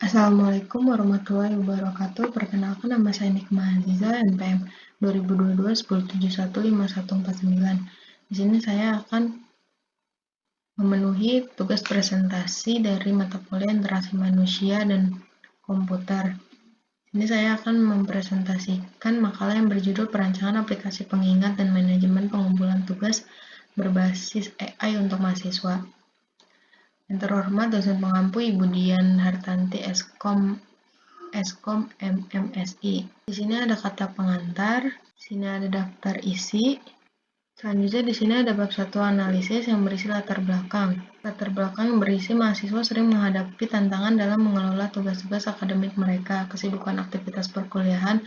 Assalamualaikum warahmatullahi wabarakatuh. Perkenalkan, nama saya Nikma Aziza, NPM 2022-10715149. Di sini saya akan memenuhi tugas presentasi dari mata kuliah interaksi manusia dan komputer. Ini saya akan mempresentasikan makalah yang berjudul Perancangan Aplikasi Pengingat dan Manajemen Pengumpulan Tugas Berbasis AI untuk Mahasiswa. Yang terhormat dosen pengampu Ibu Dian Hartanti Eskom MMSI. Di sini ada kata pengantar, di sini ada daftar isi. Selanjutnya di sini ada bab 1 analisis yang berisi latar belakang. Latar belakang yang berisi mahasiswa sering menghadapi tantangan dalam mengelola tugas-tugas akademik mereka, kesibukan aktivitas perkuliahan,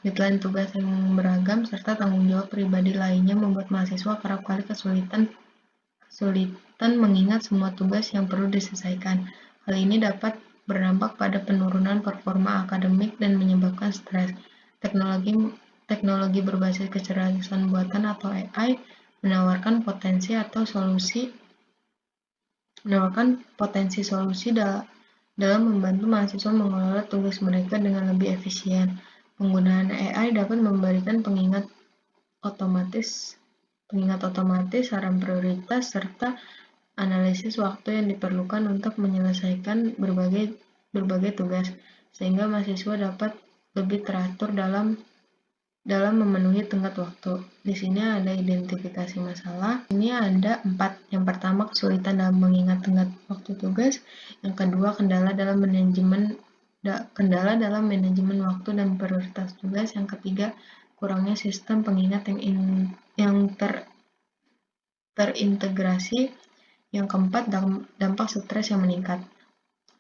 deadline tugas yang beragam, serta tanggung jawab pribadi lainnya membuat mahasiswa kerap kali kesulitan mengingat semua tugas yang perlu diselesaikan. Hal ini dapat berdampak pada penurunan performa akademik dan menyebabkan stres. Teknologi berbasis kecerdasan buatan atau AI menawarkan potensi solusi dalam membantu mahasiswa mengelola tugas mereka dengan lebih efisien. Penggunaan AI dapat memberikan pengingat otomatis, saran prioritas, serta analisis waktu yang diperlukan untuk menyelesaikan berbagai tugas, sehingga mahasiswa dapat lebih teratur dalam memenuhi tenggat waktu. Di sini ada identifikasi masalah. Ini ada 4. Yang pertama, kesulitan dalam mengingat tenggat waktu tugas. Yang kedua, kendala dalam manajemen waktu dan prioritas tugas. Yang ketiga, kurangnya sistem pengingat yang terintegrasi. Yang keempat, dampak stres yang meningkat.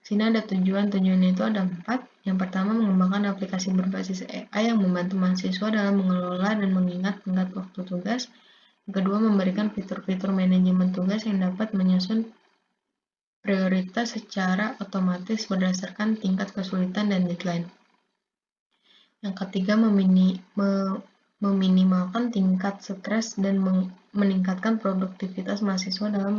Sini ada tujuannya itu ada 4. Yang pertama, mengembangkan aplikasi berbasis AI yang membantu mahasiswa dalam mengelola dan mengingat tenggat waktu tugas. Yang kedua, memberikan fitur-fitur manajemen tugas yang dapat menyusun prioritas secara otomatis berdasarkan tingkat kesulitan dan deadline. Yang ketiga, meminimalkan tingkat stres dan meningkatkan produktivitas mahasiswa dalam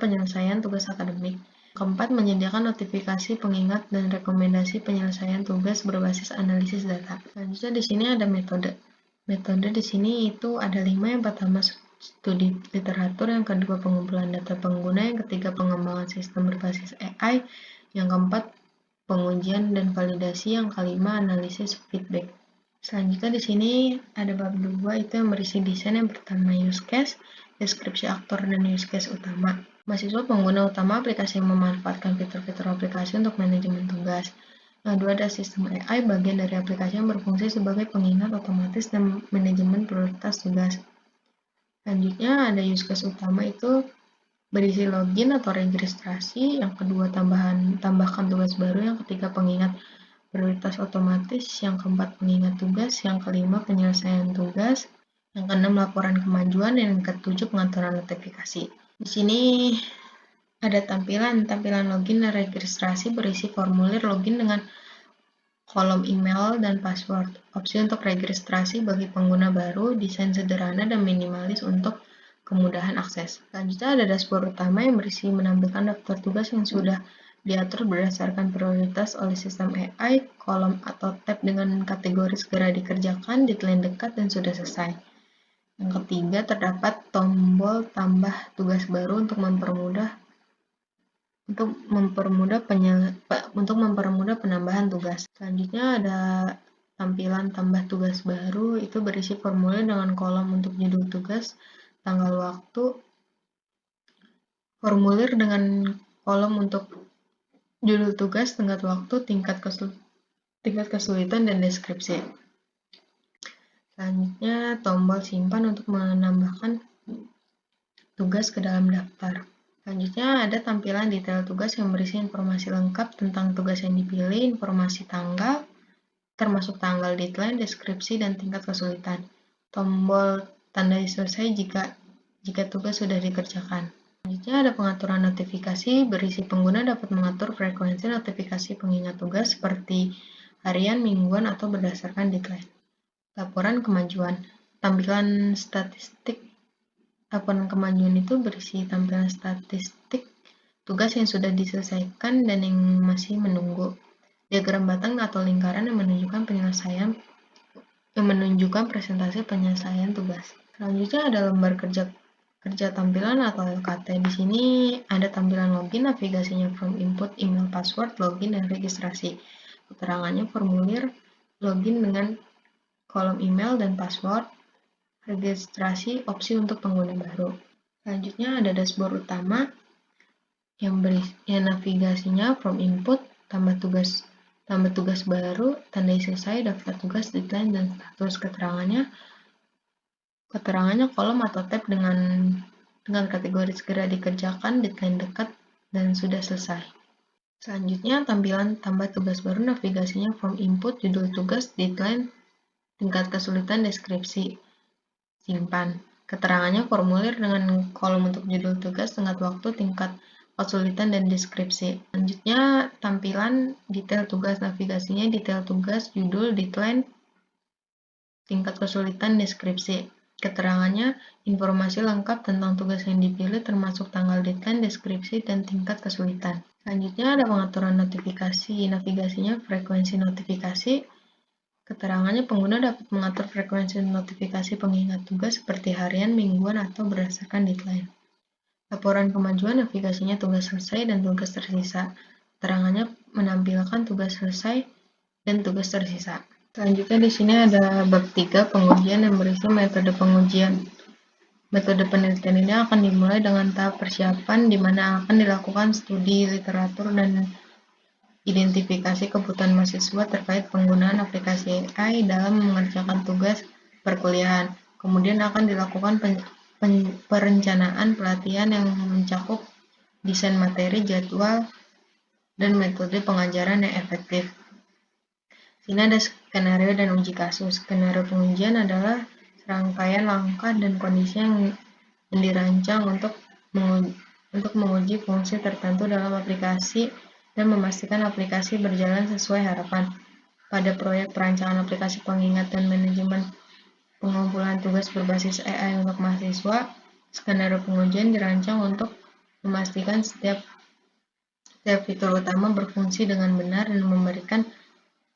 penyelesaian tugas akademik. Keempat, menyediakan notifikasi pengingat dan rekomendasi penyelesaian tugas berbasis analisis data. Selanjutnya di sini ada metode. Metode di sini itu ada 5. Yang pertama, studi literatur. Yang kedua, pengumpulan data pengguna. Yang ketiga, pengembangan sistem berbasis AI. Yang keempat, pengujian dan validasi. Yang kelima, analisis feedback. Selanjutnya di sini ada bab 2, itu yang berisi desain. Yang pertama, use case, deskripsi aktor dan use case utama. Mahasiswa pengguna utama aplikasi yang memanfaatkan fitur-fitur aplikasi untuk manajemen tugas. Yang kedua ada sistem AI, bagian dari aplikasi yang berfungsi sebagai pengingat otomatis dan manajemen prioritas tugas. Selanjutnya ada use case utama, itu berisi login atau registrasi. Yang kedua, tambahkan tugas baru. Yang ketiga, pengingat prioritas otomatis. Yang keempat, pengingat tugas. Yang kelima, penyelesaian tugas. Yang keenam, laporan kemajuan. Dan yang ketujuh, pengaturan notifikasi. Di sini ada tampilan login dan registrasi berisi formulir login dengan kolom email dan password. Opsi untuk registrasi bagi pengguna baru, desain sederhana dan minimalis untuk kemudahan akses. Selanjutnya ada dashboard utama yang berisi menampilkan daftar tugas yang sudah diatur berdasarkan prioritas oleh sistem AI, kolom atau tab dengan kategori segera dikerjakan, deadline dekat, dan sudah selesai. Yang ketiga, terdapat tombol tambah tugas baru untuk mempermudah penambahan tugas. Selanjutnya ada tampilan tambah tugas baru, itu berisi formulir dengan kolom untuk judul tugas, tanggal waktu, formulir dengan kolom untuk judul tugas, tenggat waktu, tingkat kesulitan, dan deskripsi. Selanjutnya, tombol simpan untuk menambahkan tugas ke dalam daftar. Selanjutnya ada tampilan detail tugas yang berisi informasi lengkap tentang tugas yang dipilih, informasi tanggal, termasuk tanggal deadline, deskripsi, dan tingkat kesulitan. Tombol tanda selesai jika tugas sudah dikerjakan. Selanjutnya ada pengaturan notifikasi, berisi pengguna dapat mengatur frekuensi notifikasi pengingat tugas seperti harian, mingguan, atau berdasarkan deadline. Laporan kemajuan. Laporan kemajuan itu berisi tampilan statistik tugas yang sudah diselesaikan dan yang masih menunggu. Diagram batang atau lingkaran yang menunjukkan presentasi penyelesaian tugas. Selanjutnya ada lembar kerja tampilan atau LKT. Di sini ada tampilan login, navigasinya from input, email, password, login, dan registrasi. Keterangannya formulir login dengan kolom email dan password, registrasi opsi untuk pengguna baru. Selanjutnya ada dashboard utama yang navigasinya from input, tambah tugas baru, tandai selesai, daftar tugas, deadline, dan status. Keterangannya kolom atau tab dengan kategori segera dikerjakan, deadline dekat, dan sudah selesai. Selanjutnya, tampilan tambah tugas baru, navigasinya from input, judul tugas, deadline, tingkat kesulitan, deskripsi, simpan. Keterangannya formulir dengan kolom untuk judul tugas, tenggat waktu, tingkat kesulitan, dan deskripsi. Selanjutnya, tampilan detail tugas, navigasinya detail tugas, judul, deadline, tingkat kesulitan, deskripsi. Keterangannya informasi lengkap tentang tugas yang dipilih termasuk tanggal deadline, deskripsi, dan tingkat kesulitan. Selanjutnya ada pengaturan notifikasi, navigasinya frekuensi notifikasi. Keterangannya pengguna dapat mengatur frekuensi notifikasi pengingat tugas seperti harian, mingguan, atau berdasarkan deadline. Laporan kemajuan, navigasinya tugas selesai dan tugas tersisa. Keterangannya menampilkan tugas selesai dan tugas tersisa. Selanjutnya di sini ada bab 3 pengujian yang berisi metode pengujian. Metode penelitian ini akan dimulai dengan tahap persiapan di mana akan dilakukan studi literatur dan identifikasi kebutuhan mahasiswa terkait penggunaan aplikasi AI dalam mengerjakan tugas perkuliahan. Kemudian akan dilakukan perencanaan pelatihan yang mencakup desain materi, jadwal, dan metode pengajaran yang efektif. Sini ada skenario dan uji kasus. Skenario pengujian adalah serangkaian langkah dan kondisi yang dirancang untuk menguji fungsi tertentu dalam aplikasi dan memastikan aplikasi berjalan sesuai harapan. Pada proyek perancangan aplikasi pengingat dan manajemen pengumpulan tugas berbasis AI untuk mahasiswa, skenario pengujian dirancang untuk memastikan setiap fitur utama berfungsi dengan benar dan memberikan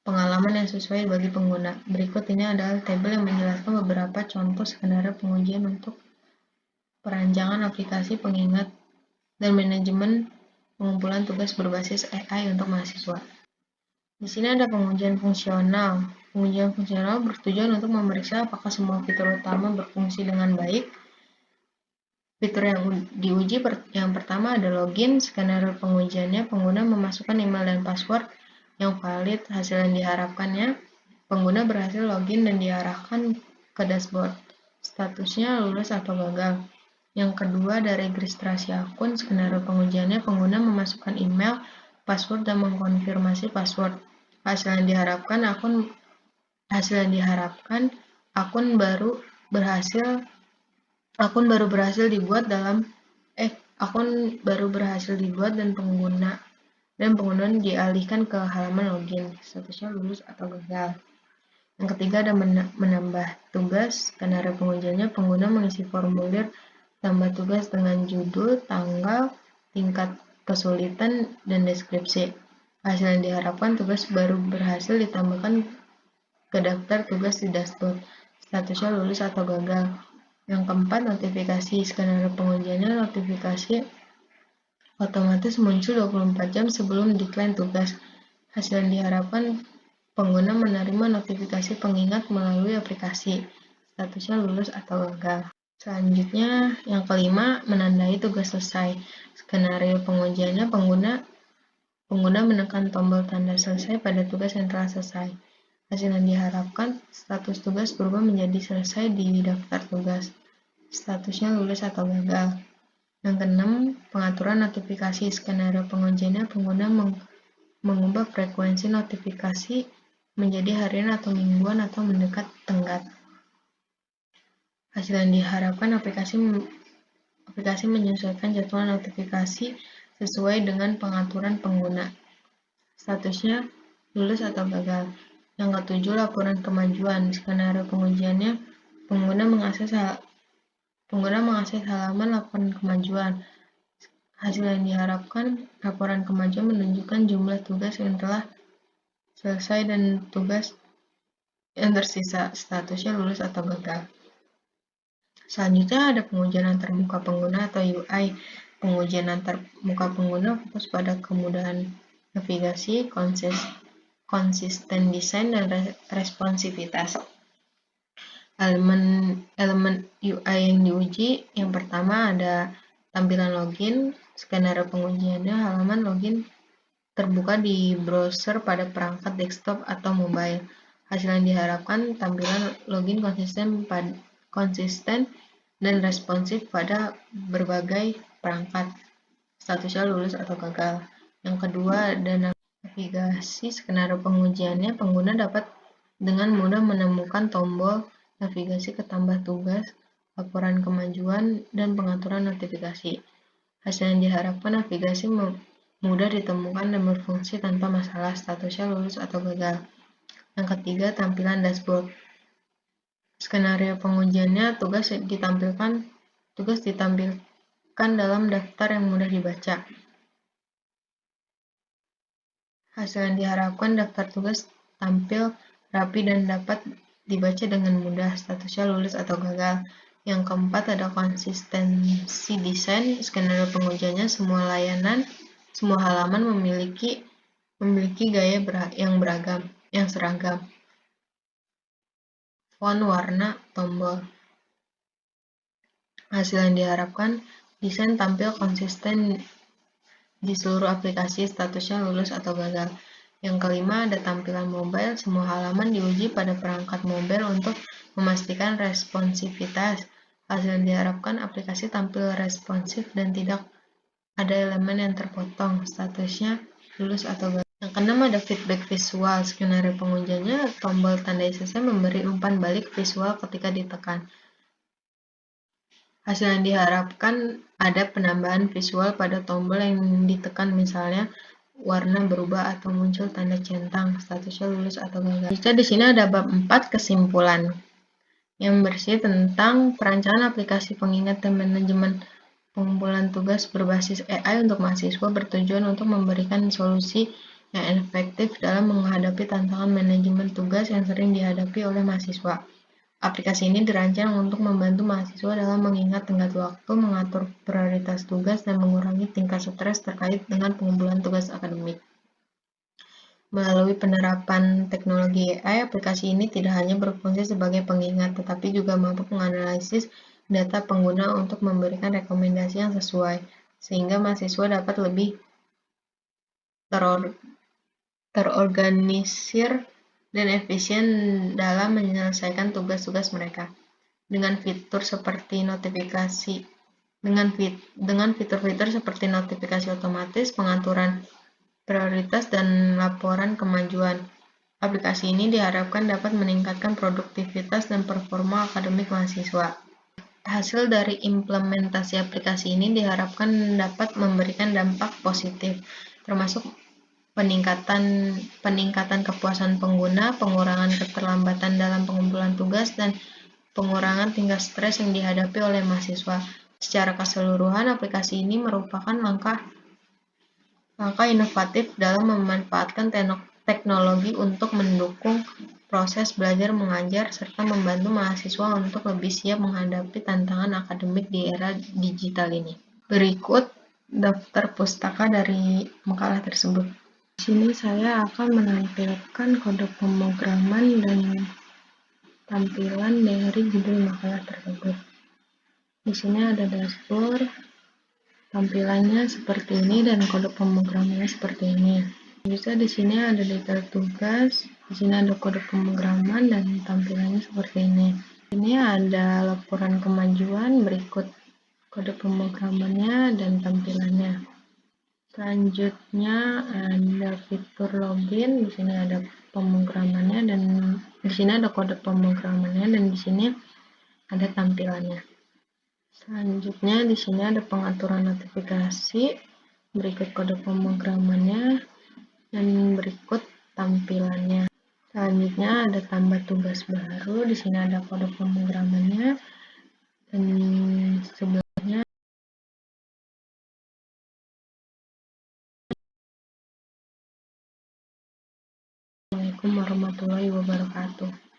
pengalaman yang sesuai bagi pengguna. Berikut ini adalah tabel yang menjelaskan beberapa contoh skenario pengujian untuk perancangan aplikasi pengingat dan manajemen pengumpulan tugas berbasis AI untuk mahasiswa. Di sini ada pengujian fungsional. Pengujian fungsional bertujuan untuk memeriksa apakah semua fitur utama berfungsi dengan baik. Fitur yang diuji yang pertama ada login. Skenario pengujiannya pengguna memasukkan email dan password yang valid. Hasil yang diharapkannya, pengguna berhasil login dan diarahkan ke dashboard. Statusnya lulus atau gagal. Yang kedua, dari registrasi akun. Skenario pengujiannya, pengguna memasukkan email, password, dan mengkonfirmasi password. Hasil yang diharapkan, akun baru berhasil dibuat dan pengguna dialihkan ke halaman login. Statusnya lulus atau gagal. Yang ketiga ada menambah tugas. Skenario pengujiannya, pengguna mengisi formulir tambah tugas dengan judul, tanggal, tingkat kesulitan, dan deskripsi. Hasil yang diharapkan, tugas baru berhasil ditambahkan ke daftar tugas di dashboard. Statusnya lulus atau gagal. Yang keempat, notifikasi. Skenario pengujiannya, notifikasi otomatis muncul 24 jam sebelum deadline tugas. Hasil yang diharapkan, pengguna menerima notifikasi pengingat melalui aplikasi. Statusnya lulus atau gagal. Selanjutnya, yang kelima, menandai tugas selesai. Skenario pengujiannya, pengguna menekan tombol tanda selesai pada tugas yang telah selesai. Hasil yang diharapkan, status tugas berubah menjadi selesai di daftar tugas. Statusnya lulus atau gagal. Yang keenam, pengaturan notifikasi. Skenario pengujiannya, pengguna mengubah frekuensi notifikasi menjadi harian atau mingguan atau mendekat tenggat. Hasil yang diharapkan, aplikasi menyesuaikan jadwal notifikasi sesuai dengan pengaturan pengguna. Statusnya lulus atau gagal. Yang ketujuh, laporan kemajuan. Skenario pengujiannya, pengguna mengakses halaman laporan kemajuan. Hasil yang diharapkan, laporan kemajuan menunjukkan jumlah tugas yang telah selesai dan tugas yang tersisa, statusnya lulus atau gagal. Selanjutnya ada pengujian antarmuka pengguna atau UI. Pengujian antarmuka pengguna fokus pada kemudahan navigasi, konsisten desain, dan responsivitas. Elemen UI yang diuji, yang pertama ada tampilan login. Skenario pengujiannya, halaman login terbuka di browser pada perangkat desktop atau mobile. Hasil yang diharapkan, tampilan login konsisten dan responsif pada berbagai perangkat. Statusnya lulus atau gagal. Yang kedua, ada navigasi. Skenario pengujiannya, pengguna dapat dengan mudah menemukan tombol navigasi ke tambah tugas, laporan kemajuan, dan pengaturan notifikasi. Hasil yang diharapkan, navigasi mudah ditemukan dan berfungsi tanpa masalah, statusnya lulus atau gagal. Yang ketiga, tampilan dashboard. Skenario pengujiannya, tugas ditampilkan dalam daftar yang mudah dibaca. Hasil yang diharapkan, daftar tugas tampil rapi dan dapat dibaca dengan mudah, statusnya lulus atau gagal. Yang keempat, ada konsistensi desain. Skenario pengujiannya, semua halaman memiliki gaya yang seragam, font, warna, tombol. Hasil yang diharapkan, desain tampil konsisten di seluruh aplikasi, statusnya lulus atau gagal. Yang kelima, ada tampilan mobile. Semua halaman diuji pada perangkat mobile untuk memastikan responsivitas. Hasil yang diharapkan, aplikasi tampil responsif dan tidak ada elemen yang terpotong, statusnya lulus atau gagal. Yang keenam, ada feedback visual. Skenario pengujiannya, tombol tanda selesai memberi umpan balik visual ketika ditekan. Hasil yang diharapkan, ada penambahan visual pada tombol yang ditekan, misalnya warna berubah atau muncul tanda centang, statusnya lulus atau gagal. Jadi di sini ada bab 4 kesimpulan yang bersih tentang perancangan aplikasi pengingat dan manajemen pengumpulan tugas berbasis AI untuk mahasiswa, bertujuan untuk memberikan solusi yang efektif dalam menghadapi tantangan manajemen tugas yang sering dihadapi oleh mahasiswa. Aplikasi ini dirancang untuk membantu mahasiswa dalam mengingat tenggat waktu, mengatur prioritas tugas, dan mengurangi tingkat stres terkait dengan pengumpulan tugas akademik. Melalui penerapan teknologi AI, aplikasi ini tidak hanya berfungsi sebagai pengingat, tetapi juga mampu menganalisis data pengguna untuk memberikan rekomendasi yang sesuai, sehingga mahasiswa dapat lebih terorganisir dan efisien dalam menyelesaikan tugas-tugas mereka. Dengan fitur seperti fitur-fitur seperti notifikasi otomatis, pengaturan prioritas, dan laporan kemajuan, aplikasi ini diharapkan dapat meningkatkan produktivitas dan performa akademik mahasiswa. Hasil dari implementasi aplikasi ini diharapkan dapat memberikan dampak positif, termasuk peningkatan kepuasan pengguna, pengurangan keterlambatan dalam pengumpulan tugas, dan pengurangan tingkat stres yang dihadapi oleh mahasiswa. Secara keseluruhan, aplikasi ini merupakan langkah inovatif dalam memanfaatkan teknologi untuk mendukung proses belajar mengajar serta membantu mahasiswa untuk lebih siap menghadapi tantangan akademik di era digital ini. Berikut daftar pustaka dari makalah tersebut. Di sini saya akan menampilkan kode pemrograman dan tampilan dari judul makalah tersebut. Di sini ada dashboard, tampilannya seperti ini dan kode pemrogramannya seperti ini. Bisa di sini ada detail tugas, di sini ada kode pemrograman dan tampilannya seperti ini. Ini ada laporan kemajuan, berikut kode pemrogramannya dan tampilannya. Selanjutnya ada fitur login, di sini ada pemrogramannya dan di sini ada kode pemrogramannya dan di sini ada tampilannya. Selanjutnya di sini ada pengaturan notifikasi, berikut kode pemrogramannya dan berikut tampilannya. Selanjutnya ada tambah tugas baru, di sini ada kode pemrogramannya dan sebelumnya Wassalamualaikum warahmatullahi wabarakatuh.